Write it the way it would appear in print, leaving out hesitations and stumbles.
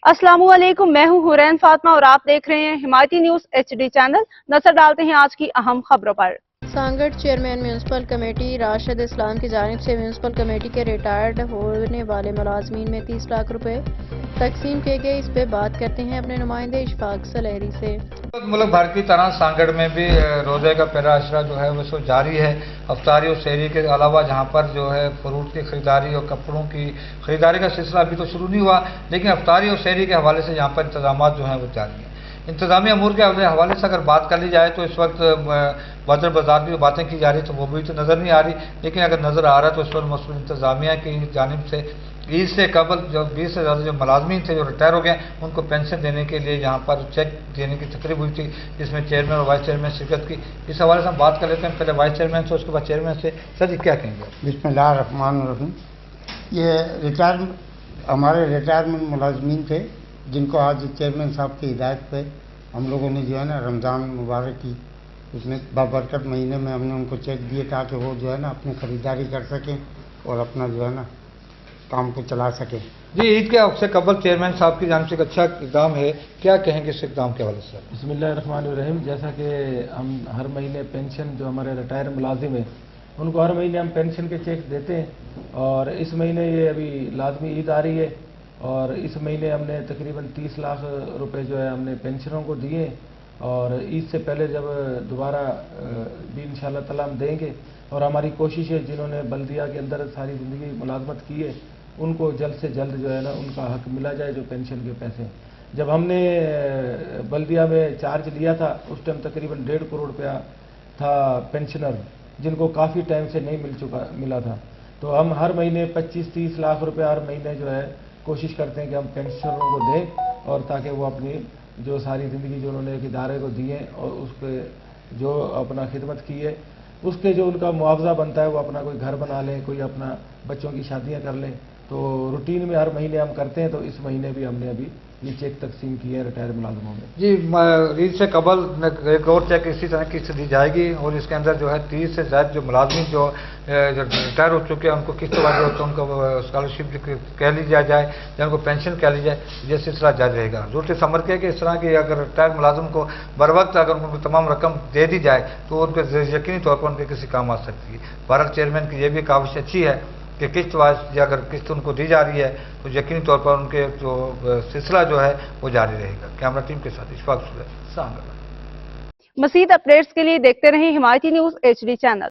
अस्सलामुअलैकुम, मैं हूं हुरैन फातिमा और आप देख रहे हैं हिमायती न्यूज HD चैनल। नजर डालते हैं आज की अहम खबरों पर। Sanghar chairman municipal committee Rashid Islam की जानिब से म्यूनसिपल कमेटी के रिटायर्ड होने वाले मुलाजमीन में 30 लाख रुपए तकसीम किए गए। इस पे बात करते हैं अपने नुमाइंदे इशफाक सलहरी से। मुल्क भर की तरह सांगड़ में भी रोज़े का पहला अशरा जो है वो जारी है। अफ्तारी और सहरी के अलावा जहाँ पर जो है फ्रूट की खरीदारी और कपड़ों की खरीदारी का सिलसिला अभी तो शुरू नहीं हुआ, लेकिन अफ्तारी और सहरी के हवाले से यहाँ पर इंतजाम जो हैं वो जारी हैं। इंतजामी अमूर के हवाले से अगर बात कर ली जाए तो इस वक्त बदर बाजार की बातें की जा रही तो वो भी तो नज़र नहीं आ रही, लेकिन अगर नज़र आ रहा है तो इस वक्त मसूल इंतजामिया की जानिब से ईद से कबल जो 20 से ज़्यादा जो मुलाजमीन थे जो रिटायर हो गए उनको पेंशन देने के लिए यहाँ पर चेक देने की तकरीब हुई थी, जिसमें चेयरमैन और वाइस चेयरमैन शिरकत की। इस हवाले से हम बात कर लेते हैं पहले वाइस चेयरमैन से, उसके बाद चेयरमैन से। सर जी क्या कहेंगे? बिस्मिल्लाहिर्रहमानिर्रहीम। ये हमारे रिटायरमेंट मुलाजमीन थे जिनको आज चेयरमैन साहब की हिदायत पे हम लोगों ने जो है ना रमज़ान मुबारक की उसमें बाबरकत महीने में हमने उनको चेक दिए ताकि वो जो है ना अपनी ख़रीदारी कर सकें और अपना जो है ना काम को चला सकें। जी, ईद के से कबल चेयरमैन साहब की जानिब से एक अच्छा इक़दाम है, क्या कहेंगे इस इक़दाम के हवाले से? बिस्मिल्लाहिर्रहमानिर्रहीम। जैसा कि हम हर महीने पेंशन जो हमारे रिटायर मुलाजिम हैं उनको हर महीने हम पेंशन के चेक देते हैं और इस महीने ये अभी लाजमी ईद आ रही है और इस महीने हमने तकरीबन 30 लाख रुपए जो है हमने पेंशनरों को दिए और ईद से पहले जब दोबारा भी इंशाअल्लाह ताला हम देंगे। और हमारी कोशिश है जिन्होंने बल्दिया के अंदर सारी ज़िंदगी मुलाजमत की है उनको जल्द से जल्द जो है ना उनका हक मिला जाए जो पेंशन के पैसे। जब हमने बल्दिया में चार्ज लिया था उस टाइम तकरीबन 1.5 करोड़ रुपया था पेंशनर जिनको काफ़ी टाइम से नहीं मिला था। तो हम हर महीने 25-30 लाख रुपया हर महीने जो है कोशिश करते हैं कि हम पेंशनरों को दें और ताकि वो अपनी जो सारी ज़िंदगी जो उन्होंने एक इदारे को दी है और उसके जो अपना खिदमत की है उसके जो उनका मुआवजा बनता है वो अपना कोई घर बना लें, कोई अपना बच्चों की शादियां कर लें। तो रूटीन में हर महीने हम करते हैं। तो इस महीने भी हमने अभी ये चेक तकसीम किए हैं रिटायर मुलाजमों में। जी, ईद से कबल एक और चेक इसी तरह किस्त दी जाएगी और इसके अंदर जो है 30 से ज़्यादा जो मुलाजमीन जो रिटायर हो चुके हैं उनको किस्त वाले होते हैं उनको स्कॉलरशिप कह ली जाए या उनको पेंशन कह ली जाए, ये सिलसिला जारी रहेगा। जरूरत समझ के कि इस तरह की अगर रिटायर मुलाजम को बर वक्त अगर उनको तमाम रकम दे दी जाए तो उनके यकीनी तौर पर उनके किसी काम आ सकती है। भारत चेयरमैन की ये भी काविश अच्छी है कि किस्त वाइज अगर किस्त उनको दी जा रही है तो यकीनी तौर पर उनके जो सिलसिला जो है वो जारी रहेगा। कैमरा टीम के साथ इशफाक सलहरी, सांगड़। मज़ीद अपडेट्स के लिए देखते रहें हिमायती न्यूज HD चैनल।